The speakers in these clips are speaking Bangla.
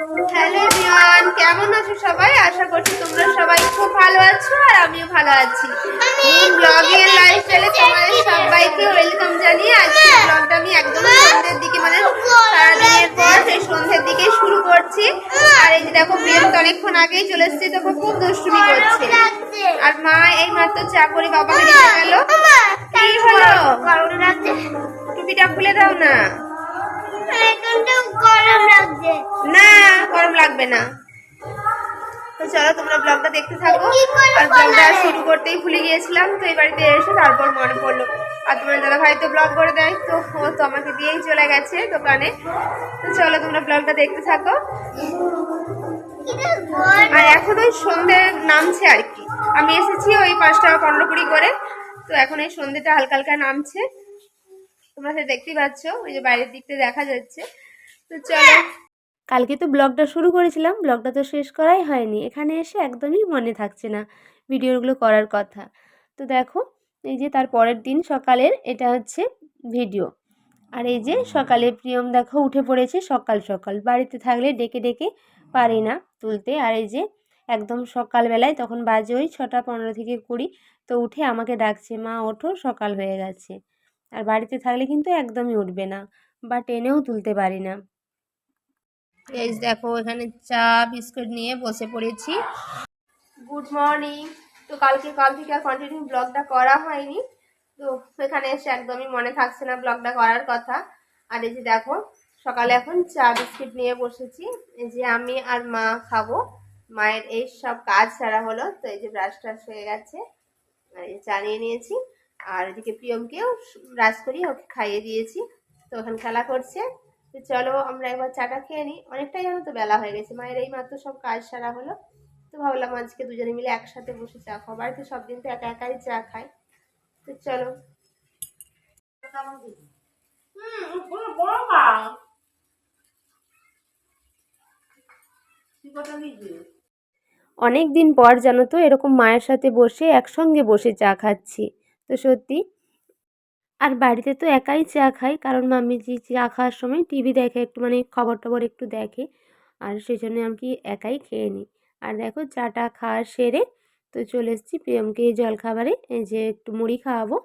হ্যালো এভরিওয়ান, কেমন আছো সবাই? আশা করছি তোমরা সবাই খুব ভালো আছো আর আমিও ভালো আছি। ব্লগের লাইফস্টাইলে তোমাদের সবাইকে ওয়েলকাম জানিয়ে আজকে ব্লগটা আমি একদম সন্ধ্যের দিকে মানে সারাদিনের পর সেই সন্ধ্যের দিকে শুরু করছি। আর এই যে দেখো প্রিয়ম তো অনেকক্ষণ আগেই চলে এসেছে, তখন খুব দুষ্টুমি করছে। আর মা এই মাত্র চা করে বাবাকে নিয়ে গেল। কি হলো? টুপিটা খুলে দাও না। না, গরম লাগবে না। তো চলো তোমরা ব্লগটা দেখতে থাকো। আর ব্লগটা শুরু করতেই ভুলে গিয়েছিলাম, তো এই বাড়িতে এসে তারপর মনে পড়লো। আর তোমার দাদা ভাই তো ব্লগ করে দেয়, তো ও তো আমাকে দিয়েই চলে গেছে দোকানে। তো চলো তোমরা ব্লগটা দেখতে থাকো। আর এখন ওই সন্ধ্যে নামছে আর কি। আমি এসেছি ওই 5:15 করে, তো এখন এই সন্ধ্যেটা হালকা হালকা নামছে। তোমরা সে দেখতেই পাচ্ছ, ওই যে বাইরের দিকটা দেখা যাচ্ছে। তো চলো, কালকে তো ব্লগটা শুরু করেছিলাম, ব্লগটা তো শেষ করাই হয়নি। এখানে এসে একদমই মনে থাকছে না ভিডিওগুলো করার কথা। তো দেখো এই যে তার পরের দিন সকালের এটা হচ্ছে ভিডিও। আর এই যে সকালে প্রিয়ম দেখো উঠে পড়েছে সকাল সকাল, বাড়িতে থাকলে ডেকে ডেকে পারি না তুলতে। আর এই যে একদম সকালবেলায়, তখন বাজে ওই 6:15 থেকে 20, তো উঠে আমাকে ডাকছে, মা ওঠো সকাল হয়ে গেছে। আর বাড়িতে থাকলে কিন্তু একদমই উঠবে না, বা টেনেও তুলতে পারি না। এই দেখো এখানে চা বিস্কুট নিয়ে বসে পড়েছি। Good morning. তো কাল থেকে আর কন্টিনিউ ব্লগটা করা হয়নি, তো এখানে এসে একদমই মনে থাকছে না ব্লগটা করার কথা। আর এই যে দেখো সকালে এখন চা বিস্কুট নিয়ে বসেছি, এই যে আমি আর মা খাবো। মায়ের এই সব কাজ সারা হলো, তো এই যে ব্রাশ টাশ হয়ে গেছে, আর এই চা নিয়ে নিয়েছি। আর এদিকে প্রিয়মকেও ব্রাশ করিয়ে ওকে খাইয়ে দিয়েছি, তো ওখানে খেলা করছে। তো চলো আমরা একবার চাটা খেয়ে নিই, অনেকটাই জানো তো বেলা হয়ে গেছে। মায়ের এই মাত্র সব কাজ সারা হলো, তো ভাবলাম আজকে দুজনে মিলে একসাথে বসে চা খাবো। বাড়িতে সব দিন তো একা একাই চা খাই। তো চলো। অনেক দিন পর জানো তো এরকম মায়ের সাথে বসে একসঙ্গে বসে চা খাচ্ছি, তো সত্যি। আর বাড়িতে তো একাই চা খাই, কারণ মাম্মি যে চা খাওয়ার সময় টিভি দেখে, একটু মানে খবর টবর একটু দেখে, আর সেই জন্য আমি কি একাই খেয়ে নিই। আর দেখো চাটা খাওয়া সেরে তো চলে এসেছি প্রিয়মকে এই জলখাবারে, এই যে একটু মুড়ি খাওয়াবো।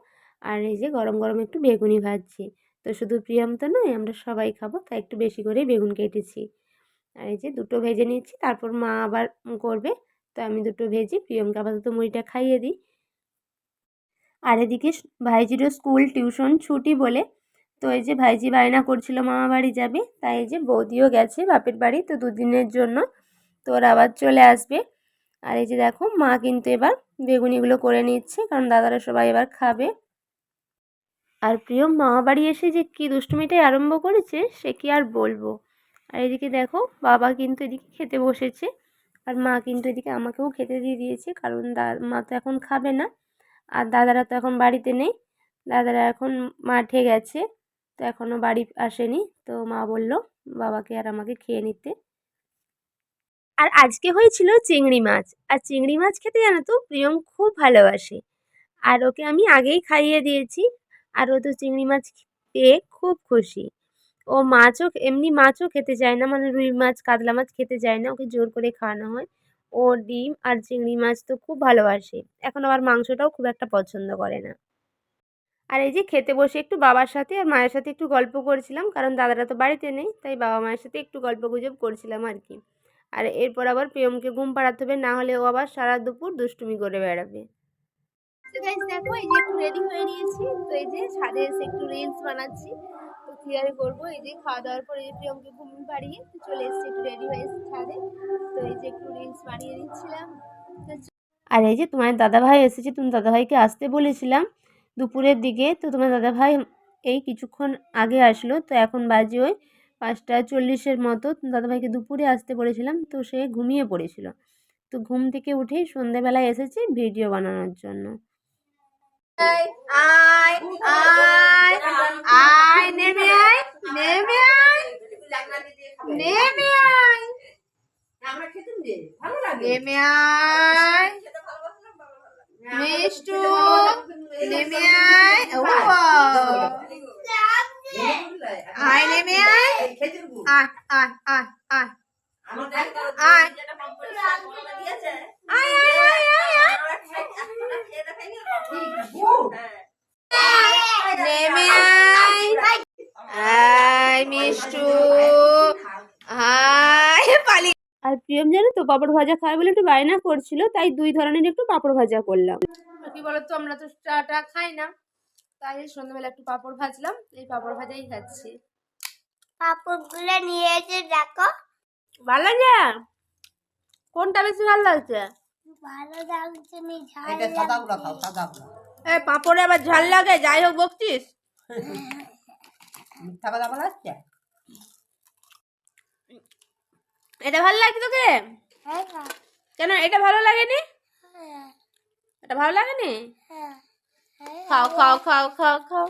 আর এই যে গরম গরম একটু বেগুনি ভাজছি। তো শুধু প্রিয়ম তো নয়, আমরা সবাই খাবো, তাই একটু বেশি করে বেগুন কেটেছি। আর এই যে দুটো ভেজে নিচ্ছি, তারপর মা আবার করবে, তো আমি দুটো ভেজে প্রিয়মকে আপাতত মুড়িটা খাইয়ে দিই। আর এদিকে ভাইজিরও স্কুল টিউশন ছুটি বলে, তো এই যে ভাইজি বায়না করছিল মামা বাড়ি যাবে, তাই এই যে বৌদিও গেছে বাপের বাড়ি, তো দুদিনের জন্য, তো ওরা আবার চলে আসবে। আর এই যে দেখো মা কিন্তু এবার বেগুনিগুলো করে নিচ্ছে, কারণ দাদারা সবাই এবার খাবে। আর প্রিয় মামা বাড়ি এসে যে কী দুষ্টুমিটাই আরম্ভ করেছে সে কি আর বলবো। আর এদিকে দেখো বাবা কিন্তু এদিকে খেতে বসেছে, আর মা কিন্তু এদিকে আমাকেও খেতে দিয়ে দিয়েছে, কারণ মা তো এখন খাবে না। আর দাদারা তো এখন বাড়িতে নেই, দাদারা এখন মাঠে গেছে, তো এখনও বাড়ি আসেনি, তো মা বলল বাবাকে আর আমাকে খেয়ে নিতে। আর আজকে হয়েছিল চিংড়ি মাছ, আর চিংড়ি মাছ খেতে জানো তো প্রিয়ম খুব ভালোবাসে, আর ওকে আমি আগেই খাইয়ে দিয়েছি। আর ও তো চিংড়ি মাছ পেয়ে খুব খুশি। ও মাছও এমনি মাছও খেতে চায় না, মানে রুই মাছ কাতলা মাছ খেতে চায় না, ওকে জোর করে খাওয়ানো হয়। ও ডিম আর চিংড়ি মাছ তো খুব ভালোবাসে, এখন আবার মাংসটাও খুব একটা পছন্দ করে না। আর এই যে খেতে বসে একটু বাবার সাথে আর মায়ের সাথে একটু গল্প করছিলাম, কারণ দাদারা তো বাড়িতে নেই, তাই বাবা মায়ের সাথে একটু গল্প গুজব করছিলাম আর কি। আর এরপর আবার প্রিয়মকে ঘুম পাড়াতে হবে, না হলে ও আবার সারা দুপুর দুষ্টুমি করে বেড়াবে। তো গাইস দেখো এই যে একটু রেডি হয়ে নিয়েছি, তো এই যে ছাদে এসে একটু রিলস বানাচ্ছি, তো কি আর করবো, এই যে খাওয়া দাওয়ার পরে এই যে প্রিয়মকে ঘুম পাড়িয়ে তো চলে এসেছি একটু রেডি হয়ে এসেছি ছাদে, তো এই যে একটু রিলস বানিয়ে দিচ্ছিলাম। আর এই যে তোমার দাদাভাই এসেছে, তুমি দাদাভাইকে আসতে বলেছিলাম দুপুরের দিকে, তো তোমার দাদাভাই এই কিছুক্ষণ আগে আসলো, তো এখন বাজে ওই 5:40 মতো। দাদাভাইকে দুপুরে আসতে বলেছিলাম, তো সে ঘুমিয়ে পড়েছিল, তো ঘুম থেকে উঠেই সন্ধ্যেবেলায় এসেছে ভিডিও বানানোর জন্য। আয় আয় আয় আয় নেমে আয় নেমে আয় নেমে আয় নেমে আয় মিষ্টু নেমে আয় ও আয় নেমে আয় আয় আয় আয় আয় আয় আয় আয় আয় আয় আয়। নেমে আয় আয় মিষ্টু আয় পালি। আর প্রিয়ম জানো তো পাঁপড় ভাজা খায় বলে একটু বায়না করছিল, তাই 2 ধরনের একটু পাঁপড় ভাজা করলাম। কি বলতো আমরা তো চাটা খাই না, তাই সন্ধ্যাবেলা একটু পাঁপড় ভাজলাম, এই পাঁপড় ভাজাই খাচ্ছি। পাঁপড়গুলো নিয়ে এসে দেখো ভালো লাগছে, কোনটা বেশি ভালো লাগছে? ভালো লাগছে নি ঝাল। এটা সাদাগুলো খাও, সাদাগুলো। এ পাঁপড়ে আবার ঝাল লাগে, যাই হোক বকছিস। মিঠা কথা বলা হচ্ছে। এটা ভালো লাগছে তোকে? কেন এটা ভালো লাগেনি? এটা ভালো লাগেনি? খাও খাও খাও খাও খাও।